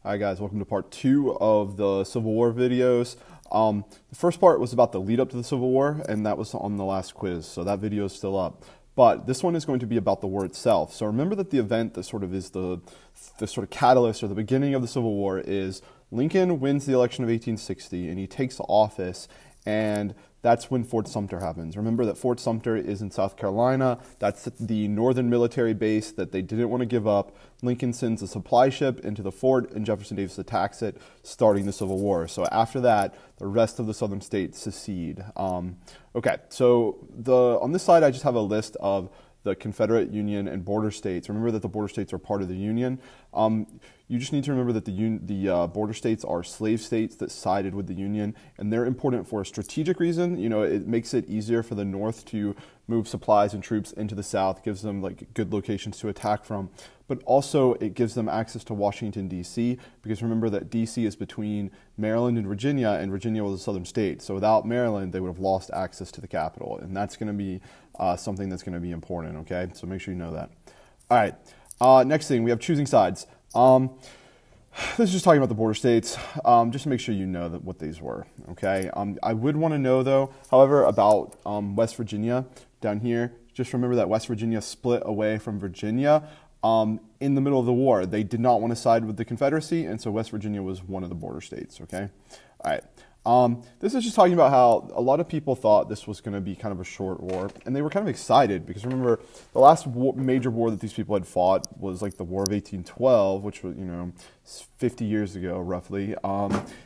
Hi guys, welcome to part 2 of the Civil War videos. The first part was about the lead up to the Civil War, and that was on the last quiz, so that video is still up. But this one is going to be about the war itself. So remember that the event that sort of is the sort of catalyst or the beginning of the Civil War is Lincoln wins the election of 1860 and he takes office, and that's when Fort Sumter happens. Remember that Fort Sumter is in South Carolina. That's the northern military base that they didn't want to give up. Lincoln sends a supply ship into the fort, and Jefferson Davis attacks it, starting the Civil War. So after that, the rest of the southern states secede. Okay, so on this slide, I just have a list of the Confederate, Union, and border states. Remember that the border states are part of the Union. You just need to remember that the border states are slave states that sided with the Union, and they're important for a strategic reason. You know, it makes it easier for the North to move supplies and troops into the South, gives them like good locations to attack from, but also it gives them access to Washington, D.C., because remember that D.C. is between Maryland and Virginia was a southern state. So without Maryland, they would have lost access to the capital, and that's going to be something that's going to be important, okay? So make sure you know that. All right, next thing, we have choosing sides. This is just talking about the border states, just to make sure you know what these were, okay? I would want to know, though, however, about West Virginia down here. Just remember that West Virginia split away from Virginia in the middle of the war. They did not want to side with the Confederacy, and so West Virginia was one of the border states, okay? All right. This is just talking about how a lot of people thought this was going to be kind of a short war, and they were kind of excited because remember, the last major war that these people had fought was like the War of 1812, which was, 50 years ago, roughly.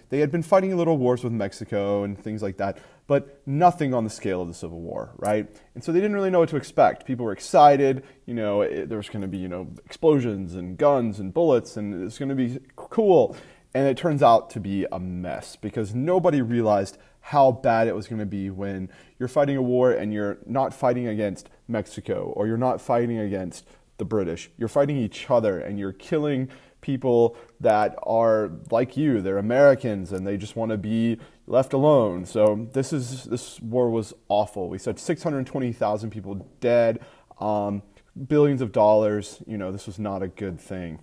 They had been fighting little wars with Mexico and things like that, but nothing on the scale of the Civil War, right? And so they didn't really know what to expect. People were excited, there was going to be, explosions and guns and bullets, and it's going to be cool. And it turns out to be a mess because nobody realized how bad it was going to be when you're fighting a war and you're not fighting against Mexico or you're not fighting against the British. You're fighting each other and you're killing people that are like you. They're Americans and they just want to be left alone. So this war was awful. We said 620,000 people dead, billions of dollars. This was not a good thing.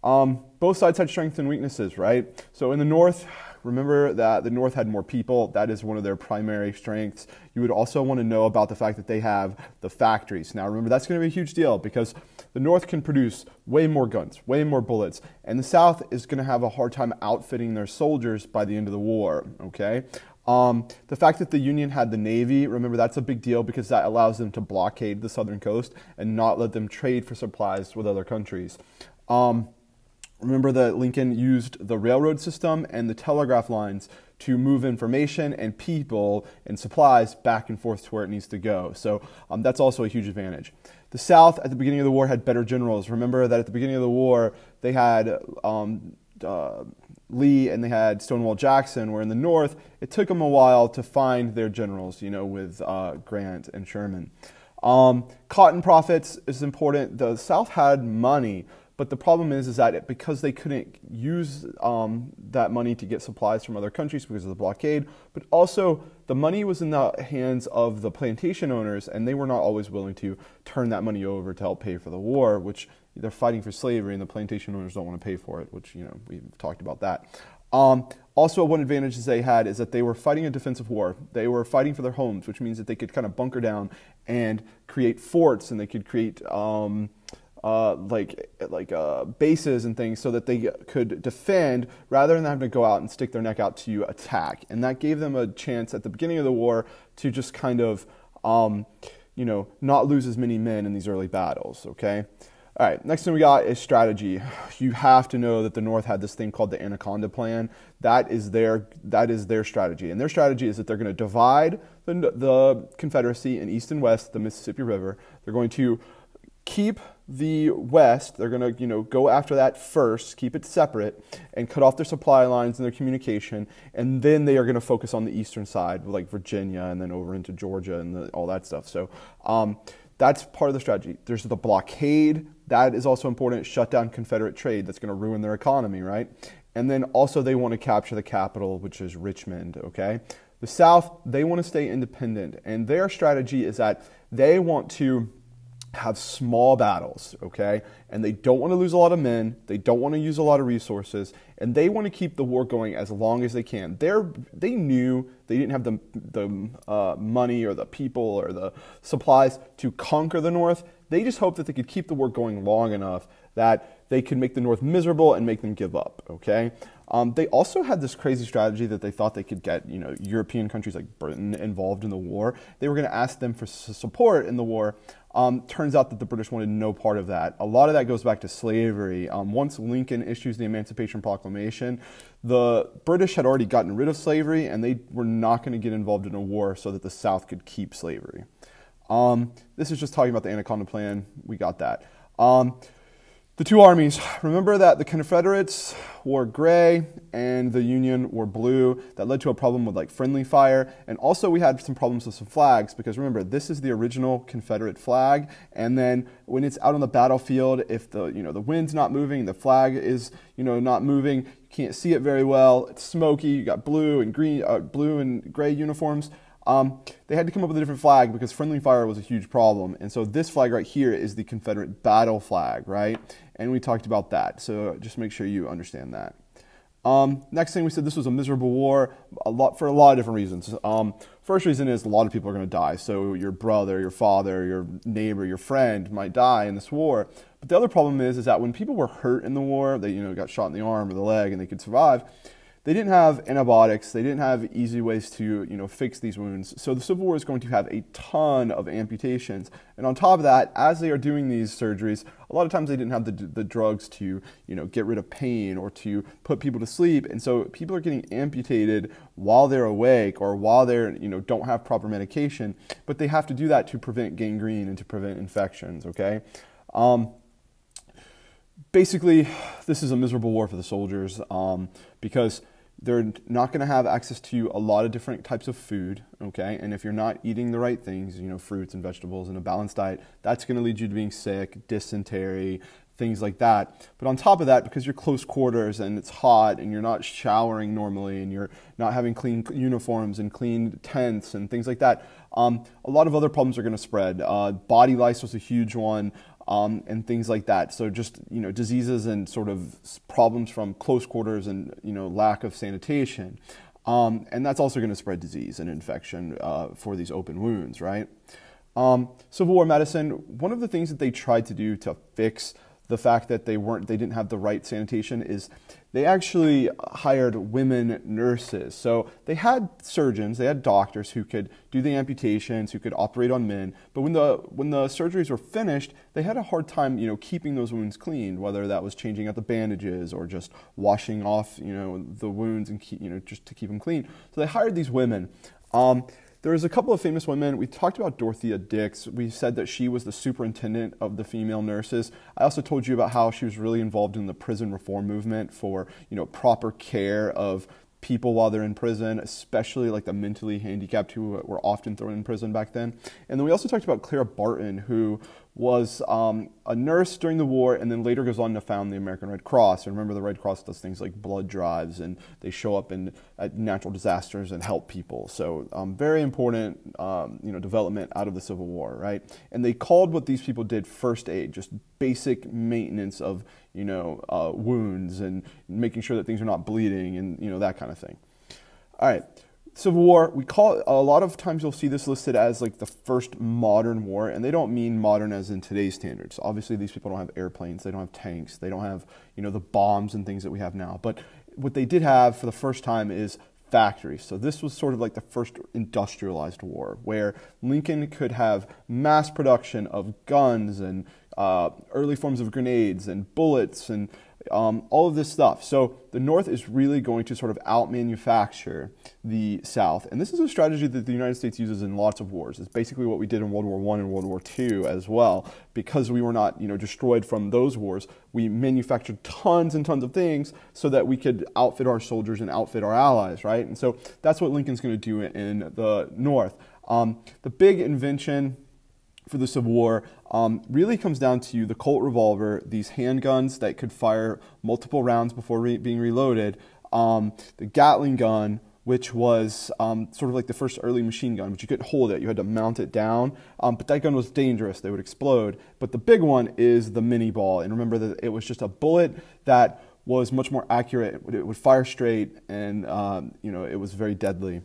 Both sides had strengths and weaknesses, right? So in the North, remember that the North had more people. That is one of their primary strengths. You would also want to know about the fact that they have the factories. Now remember, that's going to be a huge deal because the North can produce way more guns, way more bullets, and the South is going to have a hard time outfitting their soldiers by the end of the war, okay? The fact that the Union had the Navy, remember that's a big deal because that allows them to blockade the southern coast and not let them trade for supplies with other countries. Remember that Lincoln used the railroad system and the telegraph lines to move information and people and supplies back and forth to where it needs to go. So that's also a huge advantage. The South at the beginning of the war had better generals. Remember that at the beginning of the war they had Lee and they had Stonewall Jackson, where in the North it took them a while to find their generals, with Grant and Sherman. Cotton profits is important. The South had money. But the problem is that because they couldn't use that money to get supplies from other countries because of the blockade, but also the money was in the hands of the plantation owners, and they were not always willing to turn that money over to help pay for the war, which they're fighting for slavery, and the plantation owners don't want to pay for it, which, we've talked about that. Also, one advantage they had is that they were fighting a defensive war. They were fighting for their homes, which means that they could kind of bunker down and create forts, and they could create bases and things so that they could defend rather than having to go out and stick their neck out to attack. And that gave them a chance at the beginning of the war to just kind of, not lose as many men in these early battles, okay? All right, next thing we got is strategy. You have to know that the North had this thing called the Anaconda Plan. That is their strategy. And their strategy is that they're going to divide the Confederacy in East and West, the Mississippi River. They're going to keep the West, they're going to, go after that first, keep it separate, and cut off their supply lines and their communication, and then they are going to focus on the eastern side, like Virginia, and then over into Georgia and all that stuff. So that's part of the strategy. There's the blockade. That is also important. Shut down Confederate trade. That's going to ruin their economy, right? And then also they want to capture the capital, which is Richmond, okay? The South, they want to stay independent, and their strategy is that they want to have small battles, okay? And they don't want to lose a lot of men, they don't want to use a lot of resources, and they want to keep the war going as long as they can. They knew they didn't have the money or the people or the supplies to conquer the North. They just hoped that they could keep the war going long enough that they could make the North miserable and make them give up, okay? They also had this crazy strategy that they thought they could get, European countries like Britain involved in the war. They were going to ask them for support in the war. Turns out that the British wanted no part of that. A lot of that goes back to slavery. Once Lincoln issues the Emancipation Proclamation, the British had already gotten rid of slavery, and they were not going to get involved in a war so that the South could keep slavery. This is just talking about the Anaconda Plan. We got that. The two armies, remember that the Confederates wore gray and the Union wore blue. That led to a problem with like friendly fire. And also we had some problems with some flags, because remember, this is the original Confederate flag. And then when it's out on the battlefield, if the wind's not moving, the flag is not moving, you can't see it very well. It's smoky. You got blue and green, blue and gray uniforms. They had to come up with a different flag because friendly fire was a huge problem. And so this flag right here is the Confederate battle flag, right? And we talked about that. So just make sure you understand that. Next thing, we said this was a miserable war for a lot of different reasons. First reason is a lot of people are going to die. So your brother, your father, your neighbor, your friend might die in this war. But the other problem is that when people were hurt in the war, they got shot in the arm or the leg and they could survive, they didn't have antibiotics. They didn't have easy ways to, fix these wounds. So the Civil War is going to have a ton of amputations. And on top of that, as they are doing these surgeries, a lot of times they didn't have the drugs to, get rid of pain or to put people to sleep. And so people are getting amputated while they're awake or while they're, don't have proper medication. But they have to do that to prevent gangrene and to prevent infections, okay? Basically, this is a miserable war for the soldiers because they're not going to have access to a lot of different types of food, okay? And if you're not eating the right things, fruits and vegetables and a balanced diet, that's going to lead you to being sick, dysentery, things like that. But on top of that, because you're close quarters and it's hot and you're not showering normally and you're not having clean uniforms and clean tents and things like that, a lot of other problems are going to spread. Body lice was a huge one. And things like that. So just, diseases and sort of problems from close quarters and, lack of sanitation. And that's also going to spread disease and infection for these open wounds, right? Civil War medicine, one of the things that they tried to do to fix the fact that they didn't have the right sanitation is they actually hired women nurses. So they had surgeons, they had doctors who could do the amputations, who could operate on men. But when the surgeries were finished, they had a hard time, keeping those wounds clean, whether that was changing out the bandages or just washing off, the wounds and just to keep them clean. So they hired these women. There was a couple of famous women. We talked about Dorothea Dix. We said that she was the superintendent of the female nurses. I also told you about how she was really involved in the prison reform movement for, proper care of people while they're in prison, especially like the mentally handicapped who were often thrown in prison back then. And then we also talked about Clara Barton, who was a nurse during the war and then later goes on to found the American Red Cross. And remember, the Red Cross does things like blood drives and they show up at natural disasters and help people. So very important, development out of the Civil War, right? And they called what these people did first aid, just basic maintenance of, wounds and making sure that things are not bleeding and, that kind of thing. All right. Civil War, a lot of times you'll see this listed as like the first modern war, and they don't mean modern as in today's standards. Obviously, these people don't have airplanes, they don't have tanks, they don't have, the bombs and things that we have now. But what they did have for the first time is factories. So this was sort of like the first industrialized war, where Lincoln could have mass production of guns and early forms of grenades and bullets and all of this stuff. So the North is really going to sort of out-manufacture the South. And this is a strategy that the United States uses in lots of wars. It's basically what we did in World War I and World War II as well. Because we were not, destroyed from those wars, we manufactured tons and tons of things so that we could outfit our soldiers and outfit our allies, right? And so that's what Lincoln's going to do in the North. The big invention for the Civil War really comes down to the Colt revolver, these handguns that could fire multiple rounds before being reloaded, the Gatling gun, which was sort of like the first early machine gun, but you couldn't hold it. You had to mount it down. But that gun was dangerous. They would explode. But the big one is the mini ball. And remember that it was just a bullet that was much more accurate. It would fire straight, and it was very deadly.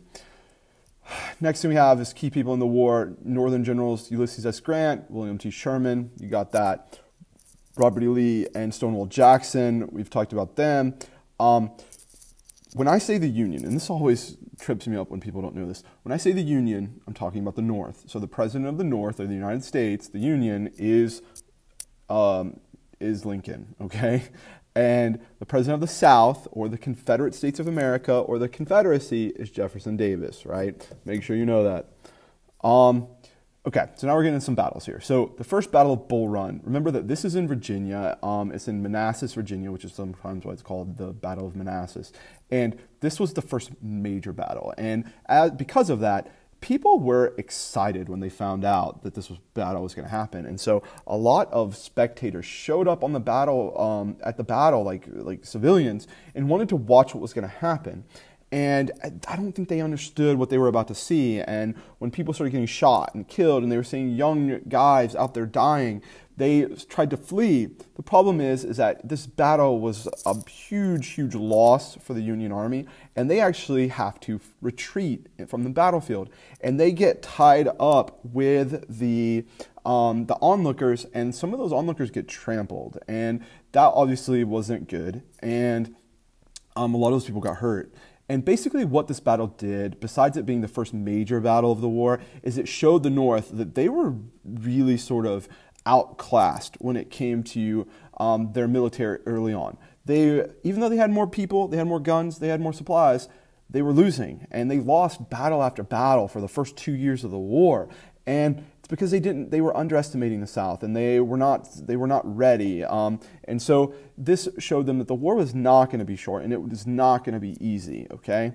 Next thing we have is key people in the war. Northern generals Ulysses S. Grant, William T. Sherman. You got that. Robert E. Lee and Stonewall Jackson. We've talked about them. When I say the Union, and this always trips me up when people don't know this, when I say the Union, I'm talking about the North. So the President of the North, or the United States, the Union is Lincoln, okay? And the President of the South, or the Confederate States of America, or the Confederacy, is Jefferson Davis, right? Make sure you know that. Okay, so now we're getting into some battles here. So the first Battle of Bull Run. Remember that this is in Virginia. It's in Manassas, Virginia, which is sometimes why it's called the Battle of Manassas. And this was the first major battle. And because of that, people were excited when they found out that this battle was going to happen. And so a lot of spectators showed up on the battle, at the battle, like civilians, and wanted to watch what was going to happen. And I don't think they understood what they were about to see. And when people started getting shot and killed, and they were seeing young guys out there dying, they tried to flee. The problem is that this battle was a huge, huge loss for the Union Army, and they actually have to retreat from the battlefield. And they get tied up with the onlookers, and some of those onlookers get trampled. And that obviously wasn't good. And a lot of those people got hurt. And basically what this battle did, besides it being the first major battle of the war, is it showed the North that they were really sort of outclassed when it came to their military early on. Even though they had more people, they had more guns, they had more supplies, they were losing. And they lost battle after battle for the first 2 years of the war. And it's because they were underestimating the South, and they were not ready. And so this showed them that the war was not going to be short, and it was not going to be easy, okay?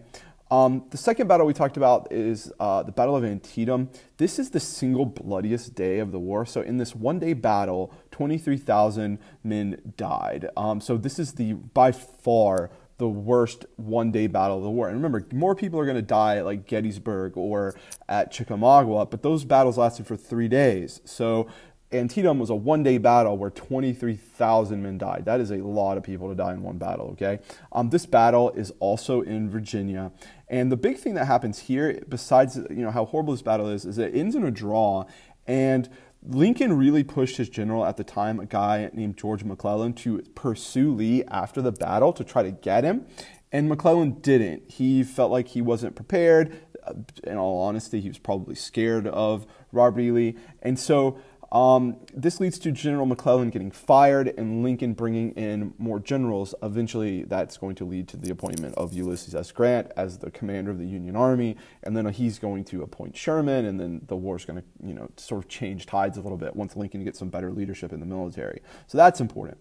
The second battle we talked about is the Battle of Antietam. This is the single bloodiest day of the war. So in this one-day battle, 23,000 men died. So this is by far the worst one-day battle of the war. And remember, more people are going to die at like Gettysburg or at Chickamauga, but those battles lasted for 3 days. So Antietam was a one-day battle where 23,000 men died. That is a lot of people to die in one battle, okay? This battle is also in Virginia. And the big thing that happens here, besides how horrible this battle is it ends in a draw. And Lincoln really pushed his general at the time, a guy named George McClellan, to pursue Lee after the battle to try to get him. And McClellan didn't. He felt like he wasn't prepared. In all honesty, he was probably scared of Robert E. Lee. And so this leads to General McClellan getting fired and Lincoln bringing in more generals. Eventually, that's going to lead to the appointment of Ulysses S. Grant as the commander of the Union Army, and then he's going to appoint Sherman, and then the war's going to, sort of change tides a little bit once Lincoln gets some better leadership in the military. So that's important.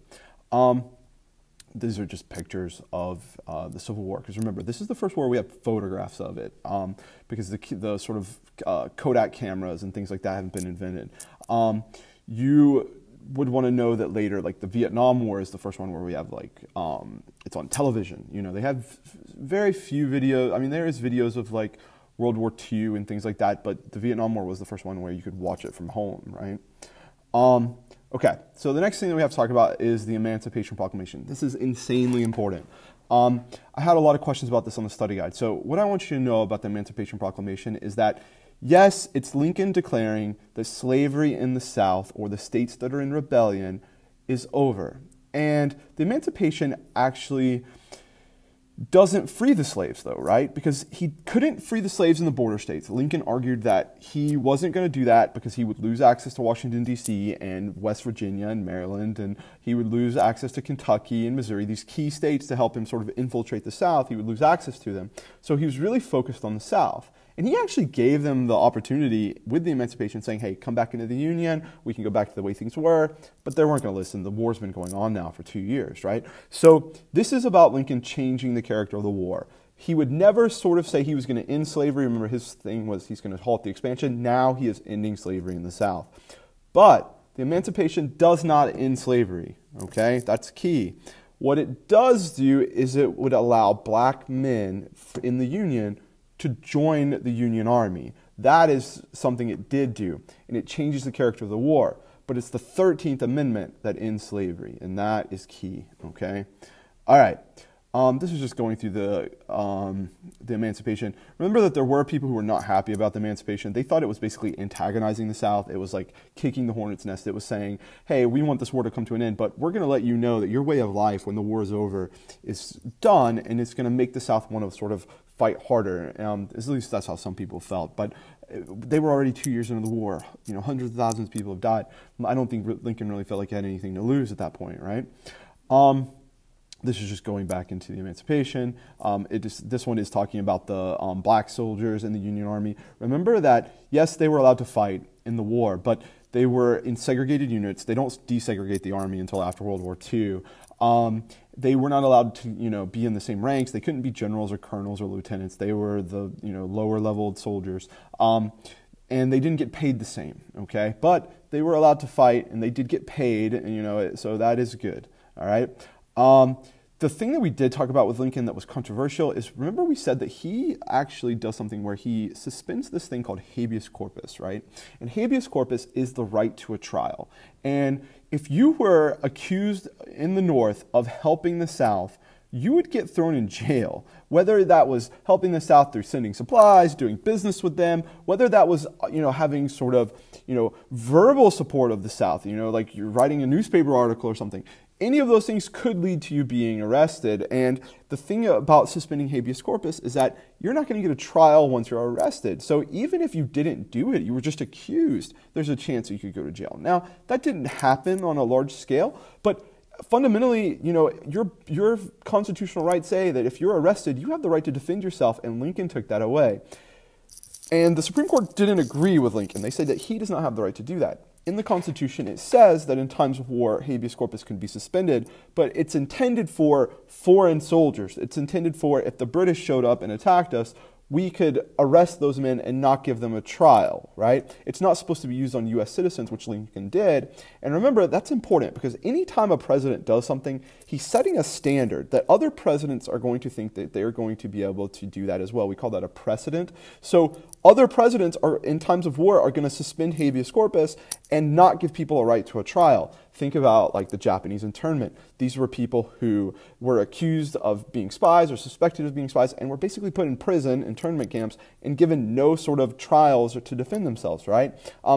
These are just pictures of the Civil War, because remember, this is the first war we have photographs of it, because the sort of Kodak cameras and things like that haven't been invented. You would want to know that later, like the Vietnam War is the first one where we have it's on television. They have very few videos. I mean, there is videos of like World War II and things like that, but the Vietnam War was the first one where you could watch it from home, right? Okay, so the next thing that we have to talk about is the Emancipation Proclamation. This is insanely important. I had a lot of questions about this on the study guide. So what I want you to know about the Emancipation Proclamation is that, yes, it's Lincoln declaring that slavery in the South, or the states that are in rebellion, is over. And the Emancipation actually doesn't free the slaves, though, right? Because he couldn't free the slaves in the border states. Lincoln argued that he wasn't going to do that because he would lose access to Washington, D.C. and West Virginia and Maryland, and he would lose access to Kentucky and Missouri, these key states to help him sort of infiltrate the South. He would lose access to them. So he was really focused on the South. And he actually gave them the opportunity with the Emancipation, saying, hey, come back into the Union, we can go back to the way things were, but they weren't going to listen. The war's been going on now for 2 years, right? So this is about Lincoln changing the character of the war. He would never sort of say he was going to end slavery. Remember, his thing was he's going to halt the expansion. Now he is ending slavery in the South. But the Emancipation does not end slavery, okay? That's key. What it does do is it would allow black men in the Union to join the Union Army. That is something it did do, and it changes the character of the war. But it's the 13th Amendment that ends slavery, and that is key, okay? All right. This is just going through the emancipation. Remember that there were people who were not happy about the emancipation. They thought it was basically antagonizing the South. It was like kicking the hornet's nest. It was saying, hey, we want this war to come to an end, but we're going to let you know that your way of life when the war is over is done, and it's going to make the South want to sort of fight harder. At least that's how some people felt. But they were already 2 years into the war. You know, hundreds of thousands of people have died. I don't think Lincoln really felt like he had anything to lose at that point, right? This is just going back into the emancipation. This one is talking about the black soldiers in the Union Army. Remember that, yes, they were allowed to fight in the war, but they were in segregated units. They don't desegregate the Army until after World War II. They were not allowed to, be in the same ranks. They couldn't be generals or colonels or lieutenants. They were the, lower leveled soldiers. And they didn't get paid the same, okay? But they were allowed to fight, and they did get paid, and, so that is good, all right? The thing that we did talk about with Lincoln that was controversial is, remember we said that he actually does something where he suspends this thing called habeas corpus, right? And habeas corpus is the right to a trial. And if you were accused in the North of helping the South, you would get thrown in jail, whether that was helping the South through sending supplies, doing business with them, whether that was, having sort of, verbal support of the South, like you're writing a newspaper article or something. Any of those things could lead to you being arrested. And the thing about suspending habeas corpus is that you're not going to get a trial once you're arrested. So even if you didn't do it, you were just accused, there's a chance you could go to jail. Now, that didn't happen on a large scale, but fundamentally, your constitutional rights say that if you're arrested, you have the right to defend yourself, and Lincoln took that away. And the Supreme Court didn't agree with Lincoln. They said that he does not have the right to do that. In the Constitution, it says that in times of war, habeas corpus can be suspended, but it's intended for foreign soldiers. It's intended for if the British showed up and attacked us, we could arrest those men and not give them a trial, right? It's not supposed to be used on U.S. citizens, which Lincoln did. And remember, that's important because anytime a president does something, he's setting a standard that other presidents are going to think that they're going to be able to do that as well. We call that a precedent. So other presidents are, in times of war, are going to suspend habeas corpus and not give people a right to a trial. Think about like the Japanese internment. These were people who were accused of being spies or suspected of being spies and were basically put in prison, internment camps, and given no sort of trials to defend themselves, right?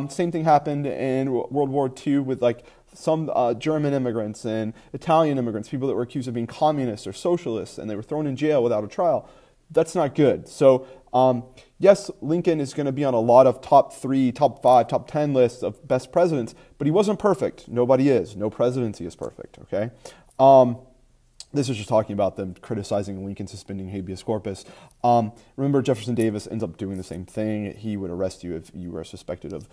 Same thing happened in World War II with like some German immigrants and Italian immigrants, people that were accused of being communists or socialists, and they were thrown in jail without a trial. That's not good. So yes, Lincoln is going to be on a lot of top 3, top 5, top 10 lists of best presidents, but he wasn't perfect. Nobody is. No presidency is perfect, okay? This is just talking about them criticizing Lincoln suspending habeas corpus. Remember, Jefferson Davis ends up doing the same thing. He would arrest you if you were suspected of,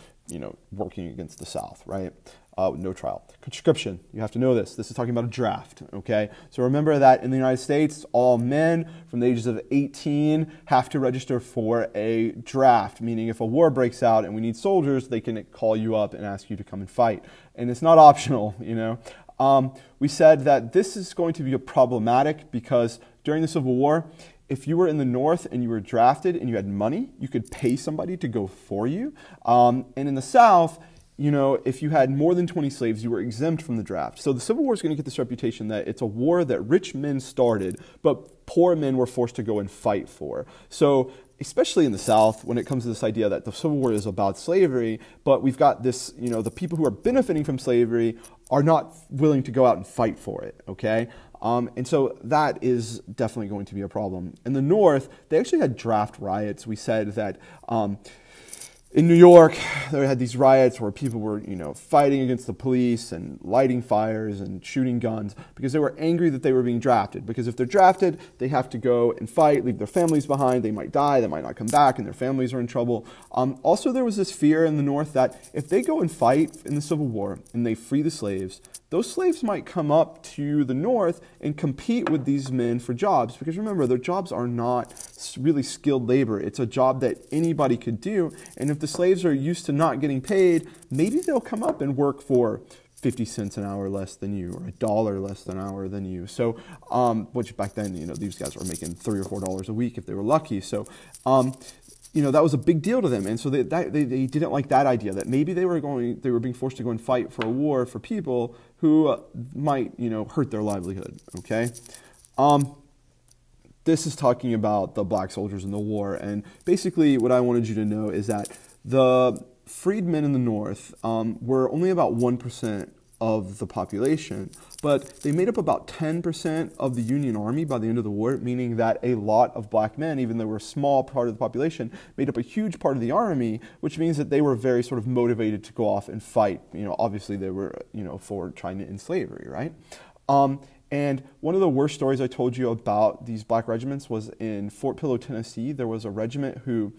working against the South, right? No trial. Conscription, you have to know this. This is talking about a draft, okay? So remember that in the United States, all men from the ages of 18 have to register for a draft, meaning if a war breaks out and we need soldiers, they can call you up and ask you to come and fight. And it's not optional, We said that this is going to be problematic because during the Civil War, if you were in the North and you were drafted and you had money, you could pay somebody to go for you. And in the South, if you had more than 20 slaves, you were exempt from the draft. So the Civil War is going to get this reputation that it's a war that rich men started, but poor men were forced to go and fight for. So especially in the South, when it comes to this idea that the Civil War is about slavery, but we've got this, the people who are benefiting from slavery are not willing to go out and fight for it, okay? And so that is definitely going to be a problem. In the North, they actually had draft riots. We said that in New York, they had these riots where people were, fighting against the police and lighting fires and shooting guns because they were angry that they were being drafted. Because if they're drafted, they have to go and fight, leave their families behind. They might die, they might not come back, and their families are in trouble. Also, there was this fear in the North that if they go and fight in the Civil War and they free the slaves, those slaves might come up to the North and compete with these men for jobs. Because remember, their jobs are not really skilled labor. It's a job that anybody could do. And if the slaves are used to not getting paid, maybe they'll come up and work for 50 cents an hour less than you, or $1 less an hour than you. So, which back then, these guys were making $3 or $4 a week if they were lucky. So, that was a big deal to them, and so they didn't like that idea that maybe they were being forced to go and fight for a war for people who might hurt their livelihood. Okay, this is talking about the black soldiers in the war, and basically what I wanted you to know is that the freedmen in the North were only about 1% of the population, but they made up about 10% of the Union Army by the end of the war, meaning that a lot of black men, even though they were a small part of the population, made up a huge part of the army, which means that they were very sort of motivated to go off and fight. Obviously they were, for trying to end slavery, right? And one of the worst stories I told you about these black regiments was in Fort Pillow, Tennessee. There was a regiment who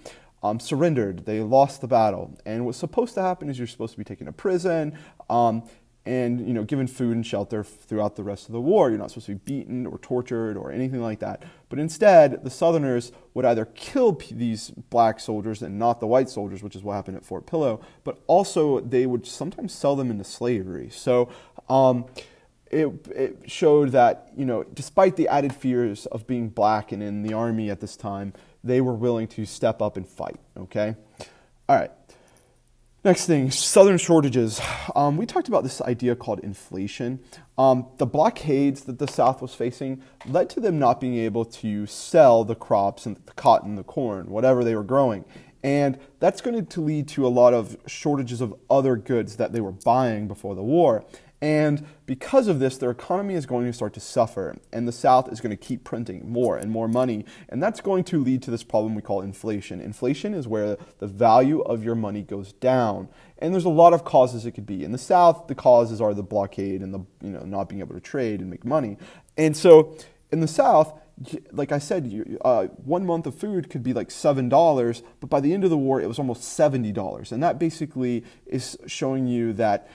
surrendered. They lost the battle. And what's supposed to happen is you're supposed to be taken to prison, and given food and shelter throughout the rest of the war. You're not supposed to be beaten or tortured or anything like that. But instead, the Southerners would either kill these black soldiers and not the white soldiers, which is what happened at Fort Pillow, but also they would sometimes sell them into slavery. So it showed that, despite the added fears of being black and in the army at this time, they were willing to step up and fight, okay? All right. Next thing, Southern shortages. We talked about this idea called inflation. The blockades that the South was facing led to them not being able to sell the crops and the cotton, the corn, whatever they were growing. And that's going to lead to a lot of shortages of other goods that they were buying before the war. And because of this, their economy is going to start to suffer, and the South is going to keep printing more and more money, and that's going to lead to this problem we call inflation. Inflation is where the value of your money goes down, and there's a lot of causes it could be. In the South, the causes are the blockade and the not being able to trade and make money. And so in the South, like I said, 1 month of food could be like $7, but by the end of the war, it was almost $70. And that basically is showing you that,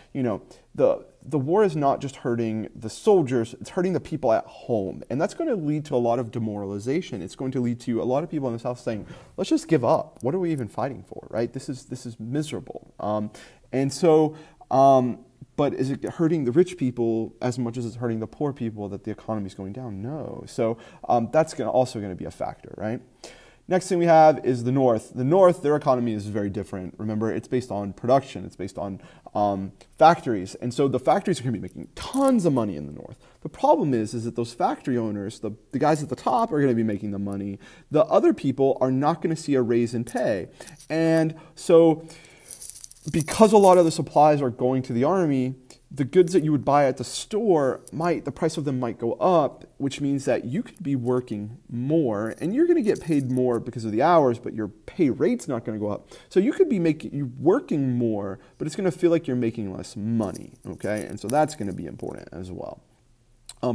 the war is not just hurting the soldiers, it's hurting the people at home. And that's going to lead to a lot of demoralization. It's going to lead to a lot of people in the South saying, let's just give up. What are we even fighting for, right? This is miserable. But is it hurting the rich people as much as it's hurting the poor people that the economy is going down? No. So that's also going to be a factor, right? Next thing we have is the North. The North, their economy is very different. Remember, it's based on production. It's based on factories. And so the factories are going to be making tons of money in the North. The problem is that those factory owners, the guys at the top are going to be making the money. The other people are not going to see a raise in pay. And so because a lot of the supplies are going to the army, the goods that you would buy at the store, the price of them might go up, which means that you could be working more, and you're going to get paid more because of the hours, but your pay rate's not going to go up. So you could be working more, but it's going to feel like you're making less money, okay? And so that's going to be important as well.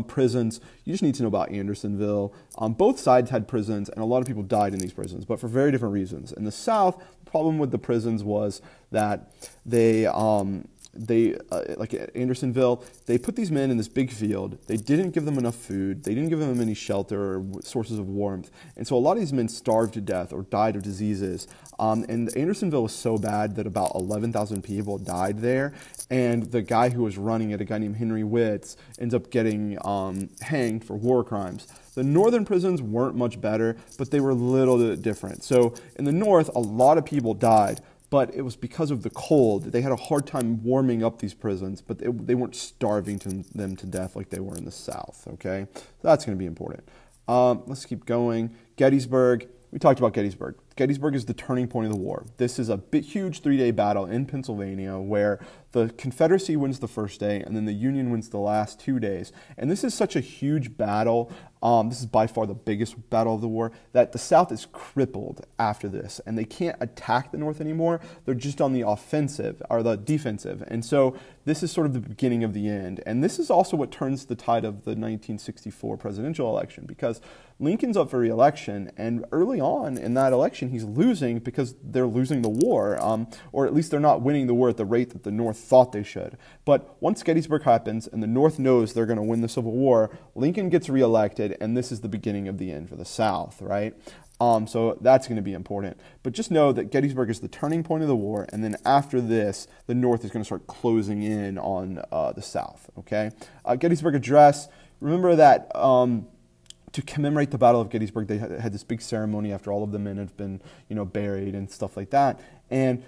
Prisons, you just need to know about Andersonville. Both sides had prisons, and a lot of people died in these prisons, but for very different reasons. In the South, the problem with the prisons was that like at Andersonville, they put these men in this big field. They didn't give them enough food. They didn't give them any shelter or sources of warmth. And so a lot of these men starved to death or died of diseases. And Andersonville was so bad that about 11,000 people died there. And the guy who was running it, a guy named Henry Witz, ends up getting hanged for war crimes. The northern prisons weren't much better, but they were a little bit different. So in the North, a lot of people died, but it was because of the cold. They had a hard time warming up these prisons, but they weren't starving them to death like they were in the South, okay? So that's going to be important. Let's keep going. Gettysburg. We talked about Gettysburg. Gettysburg is the turning point of the war. This is a huge 3-day battle in Pennsylvania where the Confederacy wins the first day and then the Union wins the last 2 days. And this is such a huge battle. This is by far the biggest battle of the war, that the South is crippled after this, and they can't attack the North anymore. They're just on the offensive, or the defensive. And so this is sort of the beginning of the end. And this is also what turns the tide of the 1964 presidential election, because Lincoln's up for re-election, and early on in that election, saying he's losing because they're losing the war, or at least they're not winning the war at the rate that the North thought they should. But once Gettysburg happens and the North knows they're going to win the Civil War, Lincoln gets reelected, and this is the beginning of the end for the South, right? So that's going to be important. But just know that Gettysburg is the turning point of the war, and then after this, the North is going to start closing in on the South, okay? Gettysburg Address, remember that to commemorate the Battle of Gettysburg, they had this big ceremony after all of the men had been, buried and stuff like that. And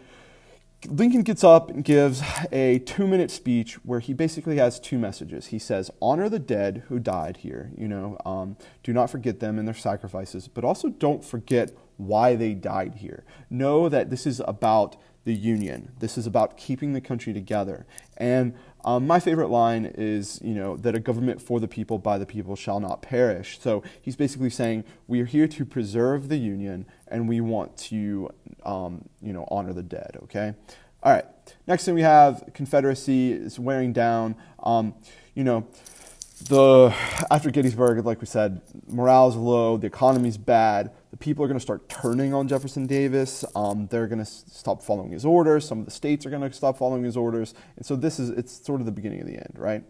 Lincoln gets up and gives a 2-minute speech where he basically has 2 messages. He says, honor the dead who died here, do not forget them and their sacrifices, but also don't forget why they died here. Know that this is about the Union. This is about keeping the country together. And my favorite line is, that a government for the people, by the people, shall not perish. So he's basically saying, we are here to preserve the Union, and we want to, honor the dead, okay? All right, next thing we have, Confederacy is wearing down. After Gettysburg, like we said, morale is low, the economy's bad, the people are going to start turning on Jefferson Davis, they're going to stop following his orders, some of the states are going to stop following his orders, and so it's sort of the beginning of the end, right?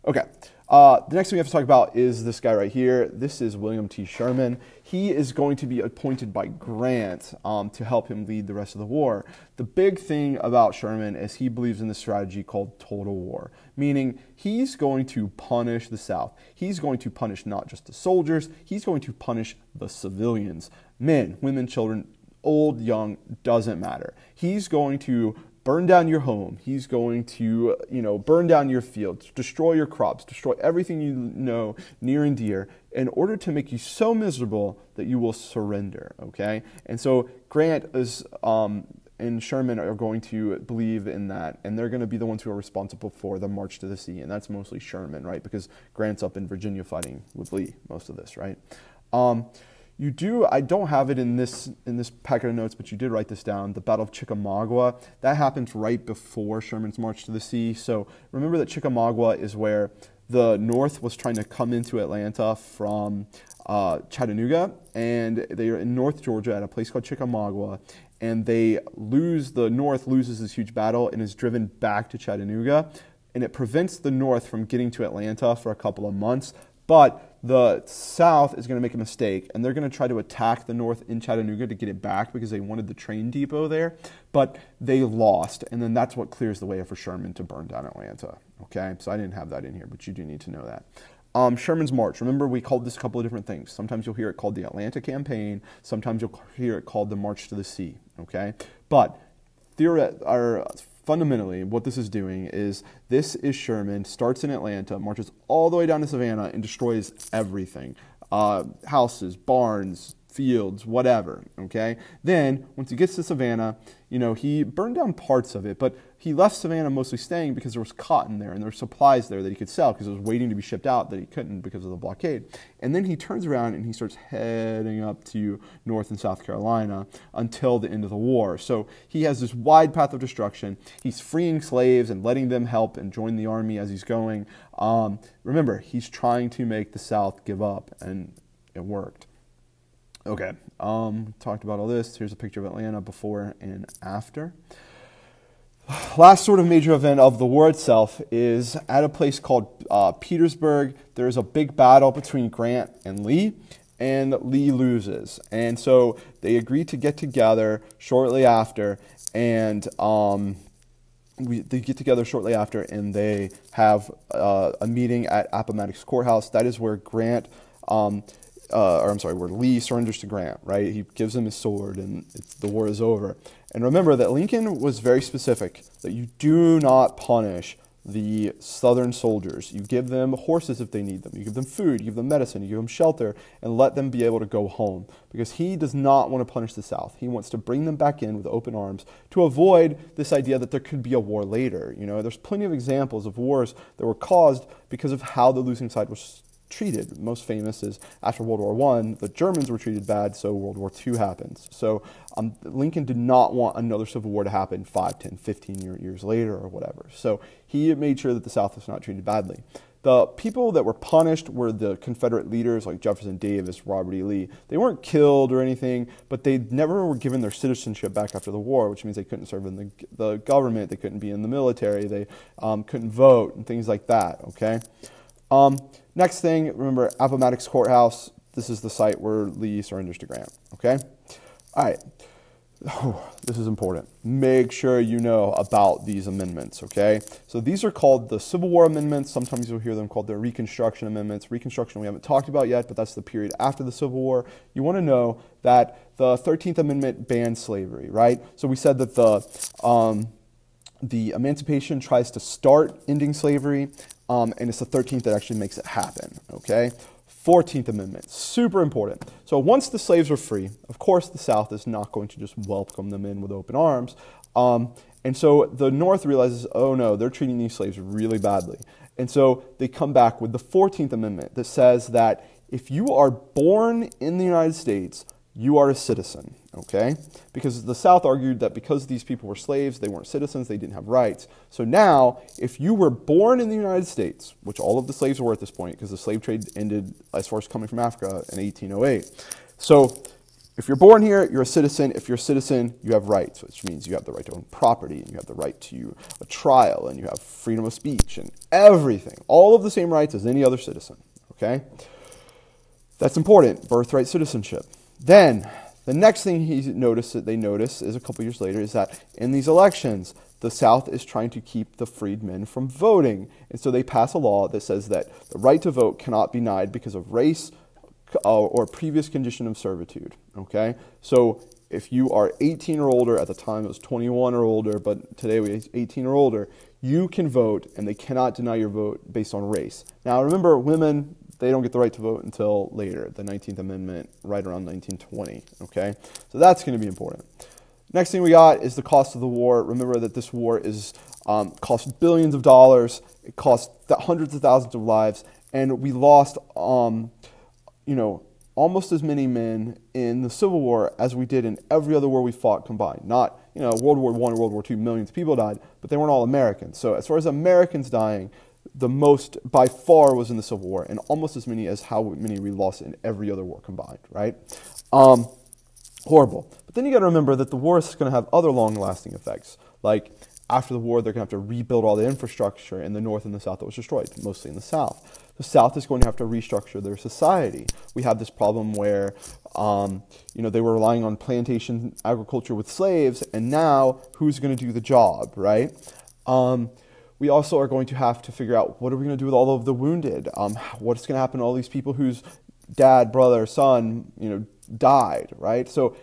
Okay, the next thing we have to talk about is this guy right here. This is William T. Sherman. He is going to be appointed by Grant to help him lead the rest of the war. The big thing about Sherman is he believes in the strategy called total war, meaning he's going to punish the South. He's going to punish not just the soldiers, he's going to punish the civilians. Men, women, children, old, young, doesn't matter. He's going to burn down your home. He's going to, burn down your fields, destroy your crops, destroy everything you know near and dear in order to make you so miserable that you will surrender, okay? And so Grant and Sherman are going to believe in that, and they're going to be the ones who are responsible for the March to the Sea, and that's mostly Sherman, right? Because Grant's up in Virginia fighting with Lee, most of this, right? I don't have it in this packet of notes, but you did write this down, the Battle of Chickamauga. That happens right before Sherman's March to the Sea. So remember that Chickamauga is where the North was trying to come into Atlanta from Chattanooga, and they are in North Georgia at a place called Chickamauga, and the North loses this huge battle and is driven back to Chattanooga, and it prevents the North from getting to Atlanta for a couple of months. But the South is going to make a mistake, and they're going to try to attack the North in Chattanooga to get it back because they wanted the train depot there, but they lost, and then that's what clears the way for Sherman to burn down Atlanta, okay? So I didn't have that in here, but you do need to know that. Sherman's March, remember we called this a couple of different things. Sometimes you'll hear it called the Atlanta Campaign, sometimes you'll hear it called the March to the Sea, okay? But fundamentally, what this is doing is Sherman, starts in Atlanta, marches all the way down to Savannah, and destroys everything. Houses, barns, fields, whatever, okay? Then, once he gets to Savannah, he burned down parts of it, but he left Savannah mostly staying because there was cotton there and there were supplies there that he could sell because it was waiting to be shipped out that he couldn't because of the blockade. And then he turns around and he starts heading up to North and South Carolina until the end of the war. So he has this wide path of destruction. He's freeing slaves and letting them help and join the army as he's going. Remember, he's trying to make the South give up, and it worked. Okay, talked about all this. Here's a picture of Atlanta before and after. Last sort of major event of the war itself is at a place called Petersburg. There's a big battle between Grant and Lee loses. And so they agree to get together shortly after, and they get together shortly after, and they have a meeting at Appomattox Courthouse. That is where where Lee surrenders to Grant, right? He gives him his sword, and the war is over. And remember that Lincoln was very specific that you do not punish the Southern soldiers. You give them horses if they need them. You give them food, you give them medicine, you give them shelter, and let them be able to go home. Because he does not want to punish the South. He wants to bring them back in with open arms to avoid this idea that there could be a war later. There's plenty of examples of wars that were caused because of how the losing side was treated. Most famous is after World War I, the Germans were treated bad, so World War II happens. So Lincoln did not want another civil war to happen 5, 10, 15 years later or whatever. So he made sure that the South was not treated badly. The people that were punished were the Confederate leaders like Jefferson Davis, Robert E. Lee. They weren't killed or anything, but they never were given their citizenship back after the war, which means they couldn't serve in the government, they couldn't be in the military, they couldn't vote, and things like that, okay? Next thing, remember Appomattox Courthouse. This is the site where Lee surrenders to Grant, okay? All right. Oh, this is important. Make sure you know about these amendments, okay? So these are called the Civil War amendments. Sometimes you'll hear them called the Reconstruction amendments. Reconstruction we haven't talked about yet, but that's the period after the Civil War. You want to know that the 13th Amendment banned slavery, right? So we said that the Emancipation tries to start ending slavery, and it's the 13th that actually makes it happen, okay? 14th Amendment, super important. So once the slaves are free, of course the South is not going to just welcome them in with open arms. And so the North realizes, oh no, they're treating these slaves really badly. And so they come back with the 14th Amendment that says that if you are born in the United States, you are a citizen, okay? Because the South argued that because these people were slaves, they weren't citizens, they didn't have rights. So now, if you were born in the United States, which all of the slaves were at this point, because the slave trade ended as far as coming from Africa in 1808. So if you're born here, you're a citizen. If you're a citizen, you have rights, which means you have the right to own property, and you have the right to a trial, and you have freedom of speech, and everything. All of the same rights as any other citizen, okay? That's important, birthright citizenship. Then, the next thing they notice is a couple years later is that in these elections, the South is trying to keep the freedmen from voting. And so they pass a law that says that the right to vote cannot be denied because of race or previous condition of servitude, okay? So if you are 18 or older, at the time it was 21 or older, but today we 18 or older, you can vote and they cannot deny your vote based on race. Now remember, women, they don't get the right to vote until later, the 19th Amendment, right around 1920, okay? So that's going to be important. Next thing we got is the cost of the war. Remember that this war cost billions of dollars, it cost hundreds of thousands of lives, and we lost, almost as many men in the Civil War as we did in every other war we fought combined. Not, World War I or World War II, millions of people died, but they weren't all Americans. So as far as Americans dying, the most by far was in the Civil War, and almost as many as how many we lost in every other war combined, right? Horrible. But then you got to remember that the war is going to have other long-lasting effects. Like after the war, they're going to have to rebuild all the infrastructure in the North and the South that was destroyed, mostly in the South. The South is going to have to restructure their society. We have this problem where, they were relying on plantation agriculture with slaves, and now who's going to do the job, right? We also are going to have to figure out what are we going to do with all of the wounded? What's going to happen to all these people whose dad, brother, son, died, right? So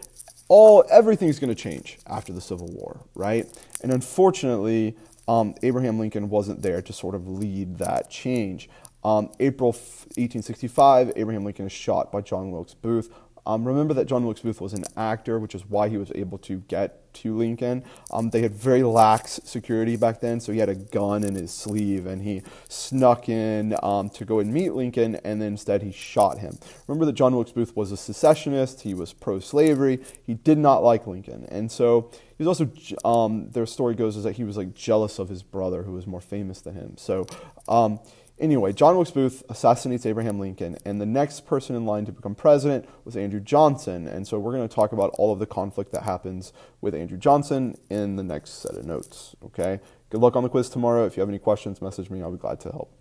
everything's going to change after the Civil War, right? And unfortunately, Abraham Lincoln wasn't there to sort of lead that change. April 1865, Abraham Lincoln is shot by John Wilkes Booth. Remember that John Wilkes Booth was an actor, which is why he was able to get to Lincoln. They had very lax security back then, so he had a gun in his sleeve, and he snuck in to go and meet Lincoln, and then instead he shot him. Remember that John Wilkes Booth was a secessionist. He was pro-slavery. He did not like Lincoln, and so he was also, their story goes is that he was like jealous of his brother, who was more famous than him. So anyway, John Wilkes Booth assassinates Abraham Lincoln, and the next person in line to become president was Andrew Johnson. And so we're going to talk about all of the conflict that happens with Andrew Johnson in the next set of notes, okay? Good luck on the quiz tomorrow. If you have any questions, message me. I'll be glad to help.